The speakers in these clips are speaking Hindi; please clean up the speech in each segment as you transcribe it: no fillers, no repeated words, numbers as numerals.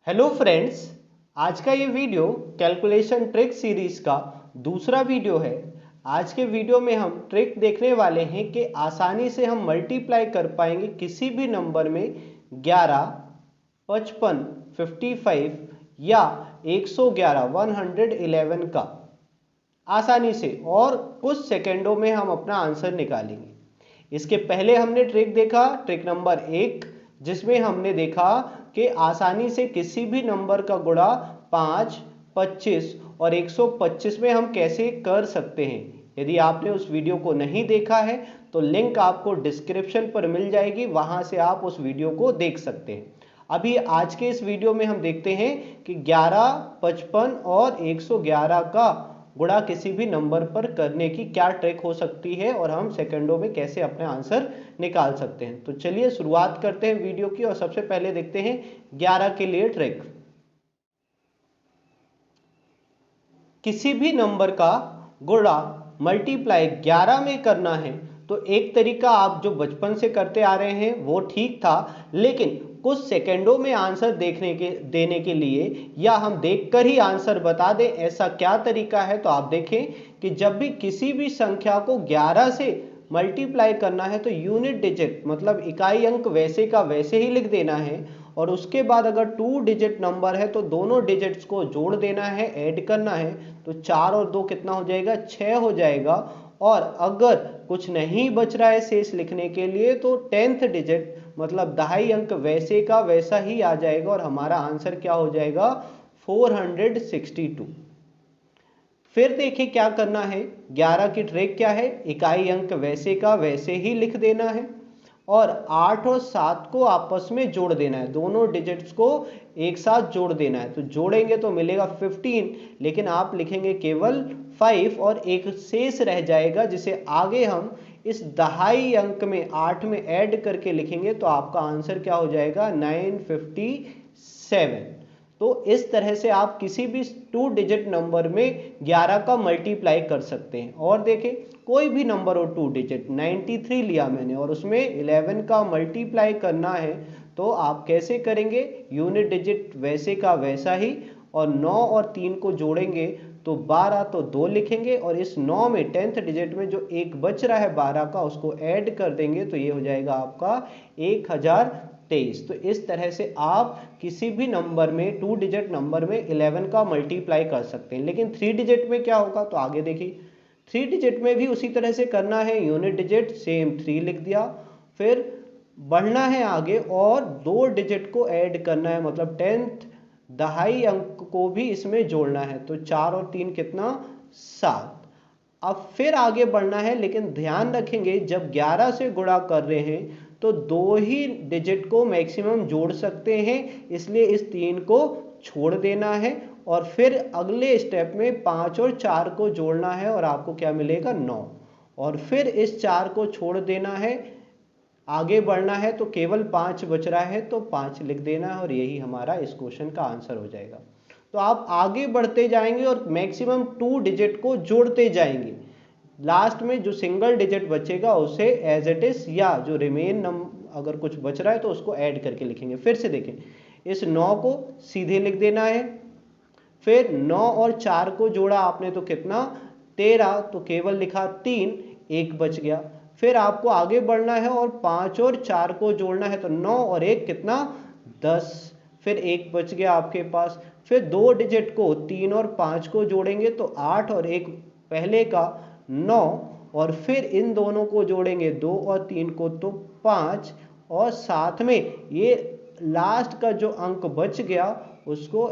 हेलो फ्रेंड्स, आज का ये वीडियो कैलकुलेशन ट्रिक सीरीज का दूसरा वीडियो है। आज के वीडियो में हम ट्रिक देखने वाले हैं कि आसानी से हम मल्टीप्लाई कर पाएंगे किसी भी नंबर में 11, 55, 55 या 111 111 का आसानी से और कुछ सेकेंडों में हम अपना आंसर निकालेंगे। इसके पहले हमने ट्रिक देखा, ट्रिक नंबर 1, जिसमें हमने देखा कि आसानी से किसी भी नंबर का गुणा 5, 25 और 125 में हम कैसे कर सकते हैं। यदि आपने उस वीडियो को नहीं देखा है तो लिंक आपको डिस्क्रिप्शन पर मिल जाएगी, वहां से आप उस वीडियो को देख सकते हैं। अभी आज के इस वीडियो में हम देखते हैं कि 11, 55 और 111 का गुणा किसी भी नंबर पर करने की क्या ट्रिक हो सकती है और हम सेकंडों में कैसे अपने आंसर निकाल सकते हैं। तो चलिए शुरुआत करते हैं वीडियो की और सबसे पहले देखते हैं 11 के लिए ट्रिक। किसी भी नंबर का गुणा मल्टीप्लाई 11 में करना है तो एक तरीका आप जो बचपन से करते आ रहे हैं वो ठीक था, लेकिन कुछ सेकंडों में आंसर देने के लिए या हम देखकर ही आंसर बता दें, ऐसा क्या तरीका है। तो आप देखें कि जब भी किसी भी संख्या को 11 से मल्टीप्लाई करना है तो यूनिट डिजिट मतलब इकाई अंक वैसे का वैसे ही लिख देना है, और उसके बाद अगर 2 डिजिट नंबर है तो दोनों डिजिट्स को जोड़ देना है, ऐड करना है। तो 4 और 2 कितना हो जाएगा, 6 हो जाएगा। और अगर कुछ नहीं बच रहा है शेष लिखने के लिए तो 10th डिजिट मतलब दहाई अंक वैसे का वैसा ही आ जाएगा और हमारा आंसर क्या हो जाएगा, 462। फिर देखिए क्या करना है, 11 की ट्रिक क्या है, इकाई अंक वैसे का वैसे ही लिख देना है और 8 और 7 को आपस में जोड़ देना है, दोनों डिजिट्स को एक साथ जोड़ देना है। तो जोड़ेंगे तो मिलेगा 15, लेकिन आप लिखेंगे केवल 5 और एक शेष रह जाएगा जिसे आगे हम इस दहाई अंक में 8 में ऐड करके लिखेंगे तो आपका आंसर क्या हो जाएगा, 957। तो इस तरह से आप किसी भी 2 डिजिट नंबर में 11 का मल्टीप्लाई कर सकते हैं। और देखें कोई भी नंबर हो 2 डिजिट, 93 लिया मैंने और उसमें 11 का मल्टीप्लाई करना है तो आप कैसे करेंगे, यूनिट डिजिट वैसे का वैसा ही, और 9 और 3 को जोड़ेंगे तो 12, तो 2 लिखेंगे और इस 9 में 10th डिजिट में जो एक बच रहा है 12 का उसको ऐड कर देंगे तो ये हो जाएगा आपका 1023। तो इस तरह से आप किसी भी नंबर में 2 डिजिट नंबर में 11 का मल्टीप्लाई कर सकते हैं। लेकिन 3 डिजिट में क्या होगा, तो आगे देखिए 3 डिजिट में भी उसी तरह से करना है, यूनिट डिजिट सेम 3 लिख दिया, फिर बढ़ना है आगे और 2 डिजिट को ऐड करना है मतलब 10th दहाई अंक को भी इसमें जोड़ना है। तो 4 और 3 कितना, 7। अब फिर आगे बढ़ना है, लेकिन ध्यान रखेंगे जब 11 से गुणा कर रहे हैं तो 2 ही डिजिट को मैक्सिमम जोड़ सकते हैं, इसलिए इस 3 को छोड़ देना है और फिर अगले स्टेप में 5 और 4 को जोड़ना है और आपको क्या मिलेगा, 9। और फिर इस 4 को छोड़ देना है, आगे बढ़ना है तो केवल 5 बच रहा है तो 5 लिख देना है और यही हमारा इस क्वेश्चन का आंसर हो जाएगा। तो आप आगे बढ़ते जाएंगे और मैक्सिमम 2 डिजिट को जोड़ते जाएंगे, लास्ट में जो सिंगल डिजिट बचेगा उसे एज इट इज या जो रिमेन अगर कुछ बच रहा है तो उसको ऐड करके लिखेंगे। फिर से देखें, इस 9 को सीधे लिख देना है, फिर 9 और 4 को जोड़ा आपने तो कितना, 13, तो केवल लिखा 3, एक बच गया। फिर आपको आगे बढ़ना है और 5 और 4 को जोड़ना है तो 9 और 1 कितना, 10, फिर एक बच गया आपके पास। फिर 2 डिजिट को 3 और 5 को जोड़ेंगे तो 8 और 1 पहले का 9, और फिर इन दोनों को जोड़ेंगे 2 और 3 को तो 5, और साथ में ये लास्ट का जो अंक बच गया उसको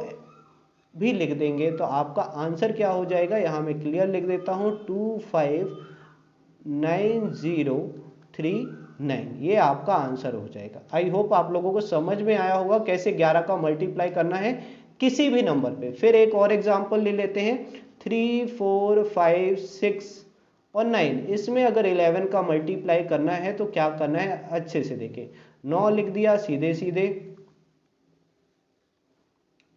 भी लिख देंगे तो आपका आंसर क्या हो जाएगा, यहां मैं क्लियर लिख देता हूं, 259039, ये आपका आंसर हो जाएगा। आई होप आप लोगों को समझ में आया होगा कैसे 11 का मल्टीप्लाई करना है किसी भी नंबर पे। फिर एक और एग्जांपल ले लेते हैं, 3, 4, 5, 6 और 9, इसमें अगर 11 का मल्टीप्लाई करना है तो क्या करना है, अच्छे से देखें, 9 लिख दिया सीधे सीधे,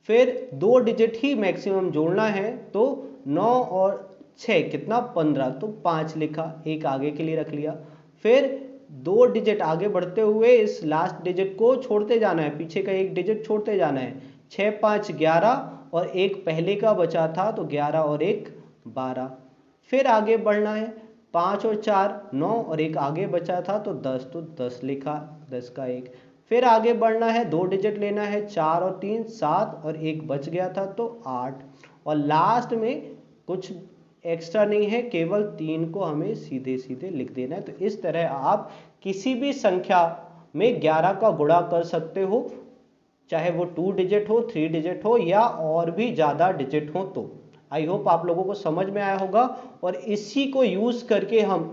फिर 2 डिजिट ही मैक्सिमम जोड़ना है तो 9 और 6 कितना, 15, तो 5 लिखा, एक आगे के लिए रख लिया। फिर 2 डिजिट आगे बढ़ते हुए इस लास्ट डिजिट को छोड़ते जाना है, पीछे का एक डिजिट छोड़ते जाना है, 6 5 11 और एक पहले का बचा था तो 11 और एक 12। फिर आगे बढ़ना है, 5 और 4 9 और एक आगे बचा था तो 10, तो 10 लिखा, 10 का एक। फिर आगे बढ़ना है, 2 डिजिट लेना है, 4 और 3 7 और एक बच गया था तो 8। और लास्ट में कुछ एक्स्ट्रा नहीं है, केवल 3 को हमें सीधे सीधे लिख देना है। तो इस तरह आप किसी भी संख्या में 11 का गुणा कर सकते हो, चाहे वो 2 डिजिट हो, 3 डिजिट हो या और भी ज़्यादा डिजिट हो। तो आई होप आप लोगों को समझ में आया होगा। और इसी को यूज़ करके हम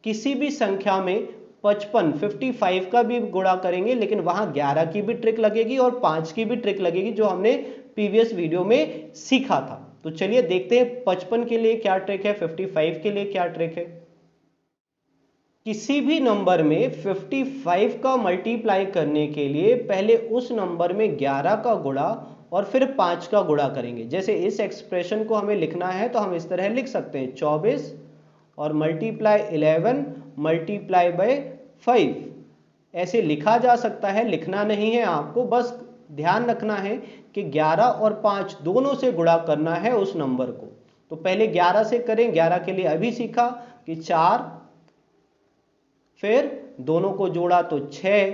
किसी भी संख्या में 55 का भी गुणा करेंगे, लेकिन वहाँ 11 की भी ट्रिक लगेगी और 5 की भी ट्रिक लगेगी, जो हमने प्रीवियस वीडियो में सीखा था। तो चलिए देखते हैं 55 के लिए क्या ट्रिक है, 55 के लिए क्या ट्रिक है। किसी भी नंबर में 55 का मल्टीप्लाई करने के लिए पहले उस नंबर में 11 का गुणा और फिर 5 का गुणा करेंगे। जैसे इस एक्सप्रेशन को हमें लिखना है तो हम इस तरह लिख सकते हैं, 24 और मल्टीप्लाई 11 मल्टीप्लाई बाय 5। ऐसे लिखा जा सकता है, लिखना नहीं है आपको, बस ध्यान रखना है कि 11 और 5 दोनों से गुणा करना है उस नंबर को। तो पहले 11 से करें, 11 के लिए अभी सीखा कि 4, फिर दोनों को जोड़ा तो 6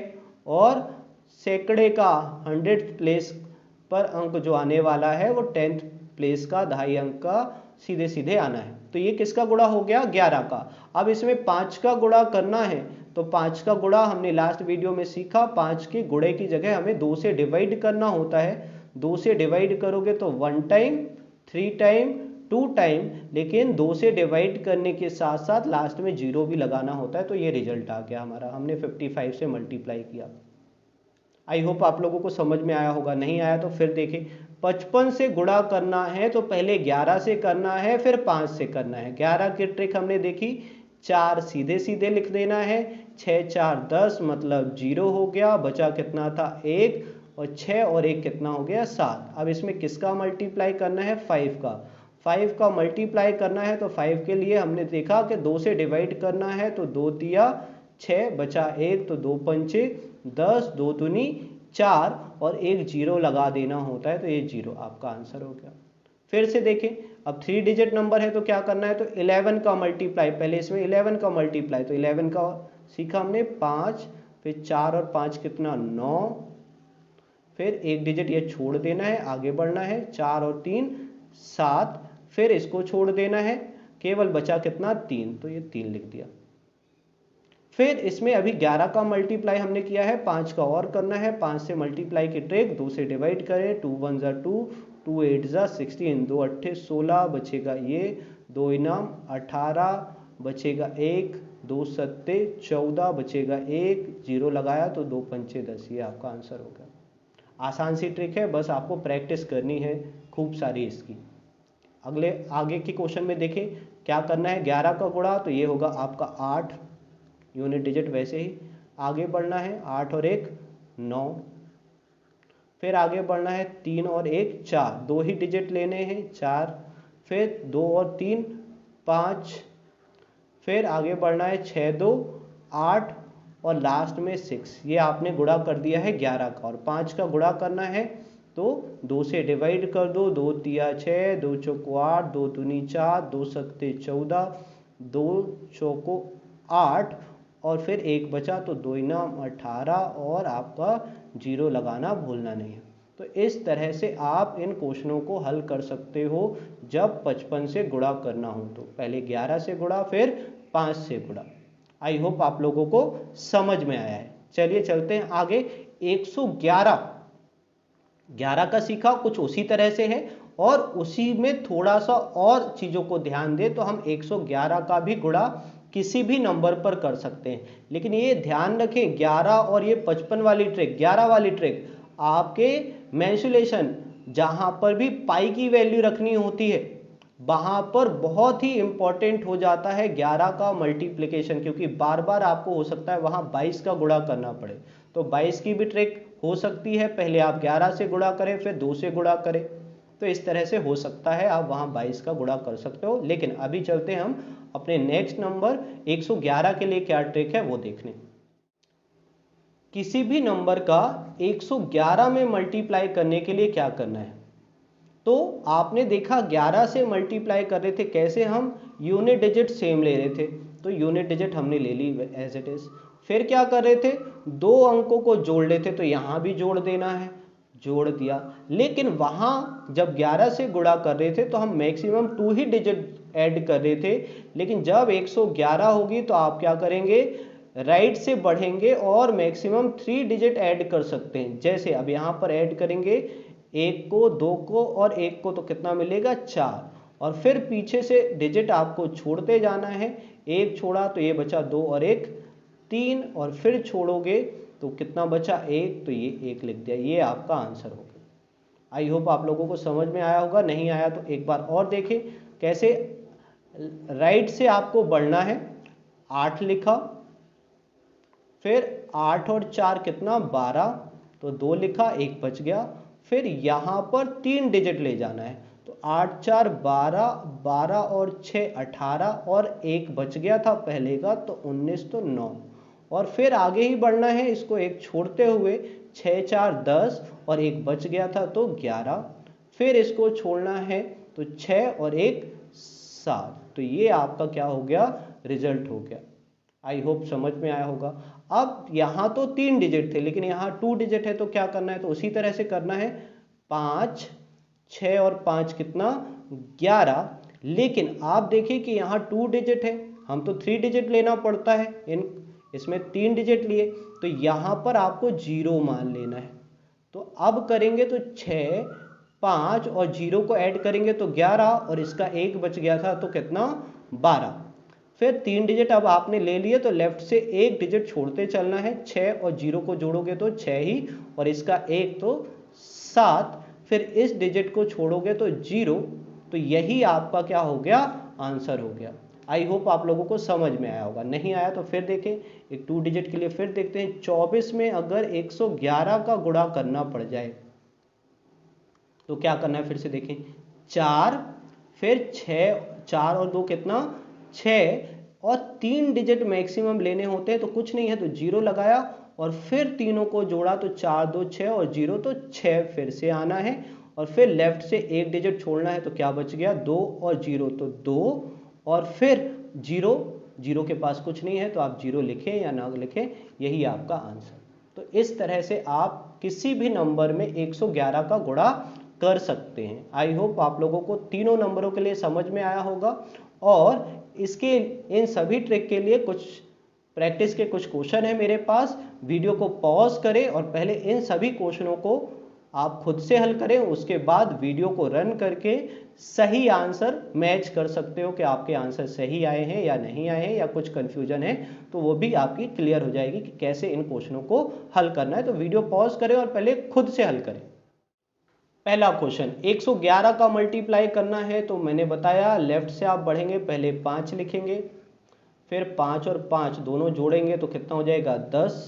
और सैकड़े का 100th प्लेस पर अंक जो आने वाला है वो 10th प्लेस का 2.5 अंक का सीधे सीधे आना है। तो ये किसका गुणा हो गया, 11 का। अब इसमें 5 का गुणा करना है, तो 5 का गुणा हमने लास्ट वीडियो में सीखा, 5 के गुणे की जगह हमें 2 से डिवाइड करना होता है। 2 से डिवाइड करोगे तो 1 टाइम, 3 टाइम, 2 टाइम, लेकिन 2 से डिवाइड करने के साथ साथ लास्ट में 0 भी लगाना होता है। तो ये रिजल्ट आ गया हमारा, हमने 55 से मल्टीप्लाई किया। आई होप आप लोगों को समझ में आया होगा। नहीं आया तो फिर देखिए, 55 से गुणा करना है तो पहले 11 से करना है, फिर 5 से करना है। 11 की ट्रिक हमने देखी, 4 सीधे सीधे लिख देना है, 6 4 10 मतलब 0 हो गया, बचा कितना था 1, और 6 और 1 कितना हो गया 7। अब इसमें किसका मल्टीप्लाई करना है, 5 का। 5 का मल्टीप्लाई करना है तो 5 के लिए हमने देखा कि 2 से डिवाइड करना है, तो 2 तिया 6 बचा 1, तो 2 पंचे 10, 2 दूनी 4 और एक 0 लगा देना होता है। तो ये 0 आपका आंसर हो गया। फिर से देखें, अब 3 डिजिट नंबर है तो क्या करना है, तो 11 का मल्टीप्लाई, पहले इसमें 11 का मल्टीप्लाई, तो 11 का सीखा हमने 5, फिर 4 और 5 कितना 9, फिर एक डिजिट ये छोड़ देना है, आगे बढ़ना है, 4 और 3 7, फिर इसको छोड़ देना है, केवल बचा कितना 3, तो ये 3 लिख दिया। फिर इसमें अभी 11 का मल्टीप्लाई हमने किया है, 5 का और करना है। 5 से मल्टीप्लाई की ट्रिक, 2 से डिवाइड करें, 2 1 जा 2, 2 8 जा 16, 2 8 16 बचेगा ये, 2 इनाम 18 बचेगा 1, 2 सत्ते 14 बचेगा 1, 0 लगाया तो 2 पंचे 10, ये आपका आंसर हो गया। आसान सी ट्रिक है, बस आपको प्रैक्टिस करनी है खूब सारी इसकी। आगे के क्वेश्चन में देखें क्या करना है, 11 का गुणा तो ये होगा आपका 8 यूनिट डिजिट, वैसे ही आगे बढ़ना है, 8 और 1 9, फिर आगे बढ़ना है 3 और 1 4, 2 ही डिजिट लेने हैं 4, फिर 2 और 3 5, फिर आगे बढ़ना है 6 2 8 और लास्ट में 6। ये आपने गुणा कर दिया है 11 का, और 5 का गुणा करना है तो 2 से डिवाइड कर दो, 2 तिया 6, 2 चौको 8, 2 दूनी 4, 2 सत्ते 14, 2 चौको 8 और फिर 1 बचा तो 2 इनाम 18 और आपका 0 लगाना भूलना नहीं है। तो इस तरह से आप इन क्वेश्चनों को हल कर सकते हो जब 55 से गुणा करना हो। तो पहले 11 से गुणा, फिर 5 से गुणा। आई होप आप लोगों को समझ में आया है। चलिए चलते हैं आगे। 111 11 का सीखा, कुछ उसी तरह से है और उसी में थोड़ा सा और चीज़ों को ध्यान दे तो हम 111 का भी गुणा किसी भी नंबर पर कर सकते हैं। लेकिन ये ध्यान रखें, 11 और ये 55 वाली ट्रिक, 11 वाली ट्रिक आपके मैनिपुलेशन जहाँ पर भी पाई की वैल्यू रखनी होती है वहाँ पर बहुत ही इंपॉर्टेंट हो जाता है 11 का मल्टीप्लिकेशन, क्योंकि बार बार आपको हो सकता है वहाँ 22 का गुणा करना पड़े। तो 22 की भी ट्रिक हो सकती है, पहले आप 11 से गुणा करें फिर 2 से गुणा करें, तो इस तरह से हो सकता है आप वहाँ 22 का गुणा कर सकते हो। लेकिन अभी चलते हैं हम अपने नेक्स्ट नंबर 111 के लिए क्या ट्रिक है वो देखने। किसी भी नंबर का 111 में मल्टीप्लाई करने के लिए क्या करना है। तो आपने देखा 11 से मल्टीप्लाई कर रहे थे कैसे, हम यूनिट डिजिट सेम ले रहे थे, तो यूनिट डिजिट हमने ले ली एज इट इज। फिर क्या कर रहे थे, दो अंकों को जोड़ लेते, तो यहाँ भी जोड़ देना है, जोड़ दिया। लेकिन वहाँ जब 11 से गुणा कर रहे थे तो हम मैक्सिमम 2 ही डिजिट ऐड कर रहे थे, लेकिन जब 111 होगी तो आप क्या करेंगे, राइट से बढ़ेंगे और मैक्सिमम 3 डिजिट ऐड कर सकते हैं। जैसे अब यहाँ पर ऐड करेंगे 1 को, 2 को और 1 को, तो कितना मिलेगा 4, और फिर पीछे से डिजिट आपको छोड़ते जाना है। 1 छोड़ा तो ये बचा 2 और 1 3, और फिर छोड़ोगे तो कितना बचा 1, तो ये 1 लिख दिया। ये आपका आंसर हो गया। आई होप आप लोगों को समझ में आया होगा। नहीं आया तो एक बार और देखें कैसे राइट से आपको बढ़ना है। 8 लिखा, फिर 8 और 4 कितना 12, तो 2 लिखा, 1 बच गया। फिर यहाँ पर 3 डिजिट ले जाना है, तो 8 4 12, 12 और 6 18, और 1 बच गया था पहले का, तो 19, तो 9। और फिर आगे ही बढ़ना है, इसको 1 छोड़ते हुए 6 4 10, और 1 बच गया था तो 11। फिर इसको छोड़ना है तो 6 और 1 7, तो ये आपका क्या हो गया, रिजल्ट हो गया। आई होप समझ में आया होगा। अब यहाँ तो 3 डिजिट थे, लेकिन यहाँ 2 डिजिट है, तो क्या करना है, तो उसी तरह से करना है। 5 6 और 5 कितना 11, लेकिन आप देखिए कि यहाँ 2 डिजिट है, हम तो 3 डिजिट लेना पड़ता है, इसमें 3 डिजिट लिए, तो यहाँ पर आपको 0 मान लेना है। तो अब करेंगे तो 6 5 और 0 को ऐड करेंगे तो 11, और इसका 1 बच गया था तो कितना 12। फिर 3 डिजिट अब आपने ले लिए, तो लेफ्ट से 1 डिजिट छोड़ते चलना है। 6 और 0 को जोड़ोगे तो 6 ही, और इसका 1 तो 7। फिर इस डिजिट को छोड़ोगे तो 0, तो यही आपका क्या हो गया, आंसर हो गया। आई होप आप लोगों को समझ में आया होगा। नहीं आया तो फिर देखें, एक 2 डिजिट के लिए फिर देखते हैं। 24 में अगर 111 का गुणा करना पड़ जाए तो क्या करना है, फिर से देखें। 4, फिर 6, 4 और 2 कितना 6, और 3 डिजिट मैक्सिमम लेने होते हैं, तो कुछ नहीं है तो 0 लगाया, और फिर तीनों को जोड़ा तो 4 2 6 और 0, तो 6 फिर से आना है, और फिर लेफ्ट से 1 डिजिट छोड़ना है, तो क्या बच गया 2 और 0, तो 2, और फिर 0, 0 के पास कुछ नहीं है तो आप 0 लिखें या ना लिखें, यही आपका आंसर। तो इस तरह से आप किसी भी नंबर में 111 का गुणा कर सकते हैं। आई होप आप लोगों को तीनों नंबरों के लिए समझ में आया होगा। और इसके इन सभी ट्रिक के लिए कुछ प्रैक्टिस के कुछ क्वेश्चन है मेरे पास। वीडियो को पॉज करें और पहले इन सभी क्वेश्चनों को आप खुद से हल करें, उसके बाद वीडियो को रन करके सही आंसर मैच कर सकते हो कि आपके आंसर सही आए हैं या नहीं आए हैं, या कुछ कंफ्यूजन है तो वो भी आपकी क्लियर हो जाएगी कि कैसे इन क्वेश्चनों को हल करना है। तो वीडियो पॉज करें और पहले खुद से हल करें। पहला क्वेश्चन, 111 का मल्टीप्लाई करना है, तो मैंने बताया लेफ्ट से आप बढ़ेंगे, पहले 5 लिखेंगे, फिर 5 और 5 दोनों जोड़ेंगे तो कितना हो जाएगा 10।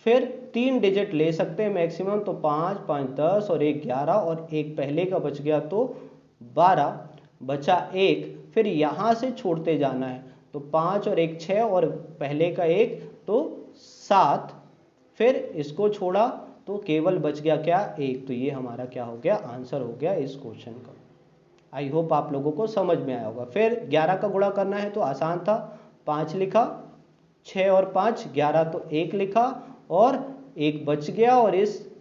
फिर 3 डिजिट ले सकते हैं मैक्सिमम, तो 5 5 10 और 1 11, और 1 पहले का बच गया तो 12, बचा 1। फिर यहाँ से छोड़ते जाना है, तो 5 और 1 6, और पहले का 1 तो 7। फिर इसको छोड़ा तो केवल बच गया क्या 1, तो ये हमारा क्या हो गया, आंसर हो गया इस क्वेश्चन का। आई होप आप लोगों को समझ में आया होगा। फिर 11 का गुणा करना है तो आसान था, 5 लिखा, 6 और 5 11, तो 1 लिखा, और 1 बच गया, और इस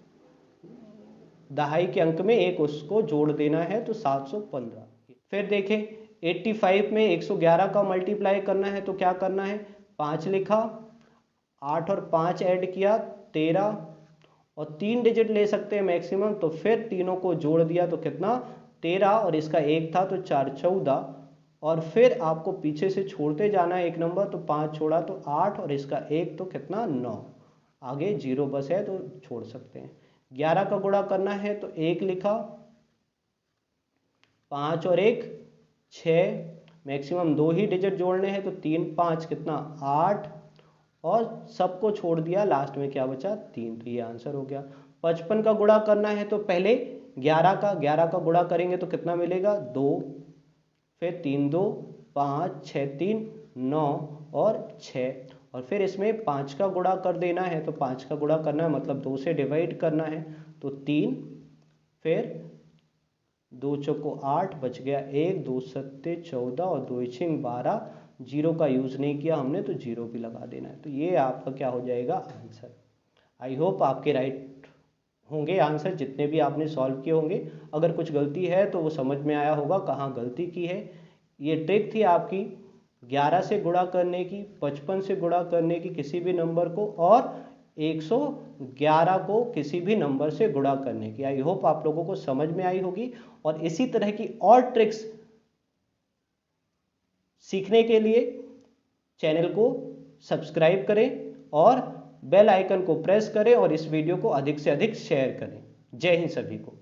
दहाई के अंक में 1 उसको जोड़ देना है तो 715। फिर देखें 85 में 111 का मल्टीप्लाई करना है, तो क्या करना है, 5 लिखा, 8 और 5 ऐड किया 13, और 3 डिजिट ले सकते हैं मैक्सिमम, तो फिर तीनों को जोड़ दिया तो कितना 13, और इसका 1 था तो 4 14, और फिर आपको पीछे से छोड़ते जाना है 1 नंबर, तो 5 छोड़ा तो 8, और इसका 1 तो कितना 9, आगे 0 बस है तो छोड़ सकते हैं। 11 का गुणा करना है तो 1 लिखा, 5 और 1 6, मैक्सिमम 2 ही डिजिट जोड़ने हैं, तो 3 5 कितना 8, और सबको छोड़ दिया, लास्ट में क्या बचा 3, तो ये आंसर हो गया। 55 का गुणा करना है तो पहले 11 का गुणा करेंगे तो कितना मिलेगा 2, फिर 3 2 5 6 3 9 और 6, और फिर इसमें 5 का गुणा कर देना है। तो 5 का गुणा करना है मतलब 2 से डिवाइड करना है, तो 3, फिर 2 चौको 8, बच गया 1, 2 सत्ते 14 और 2 छिंग 12। जीरो का यूज नहीं किया हमने तो जीरो भी लगा देना है। तो ये आपका क्या हो जाएगा आंसर। आई होप आपके राइट होंगे आंसर जितने भी आपने सॉल्व किए होंगे। अगर कुछ गलती है तो वो समझ में आया होगा कहाँ गलती की है। ये ट्रिक थी आपकी 11 से गुणा करने की, 55 से गुणा करने की किसी भी नंबर को, और 111 को किसी भी नंबर से गुणा करने की। आई होप आप लोगों को समझ में आई होगी। और इसी तरह की और ट्रिक्स सीखने के लिए चैनल को सब्सक्राइब करें और बेल आइकन को प्रेस करें और इस वीडियो को अधिक से अधिक शेयर करें। जय हिंद सभी को।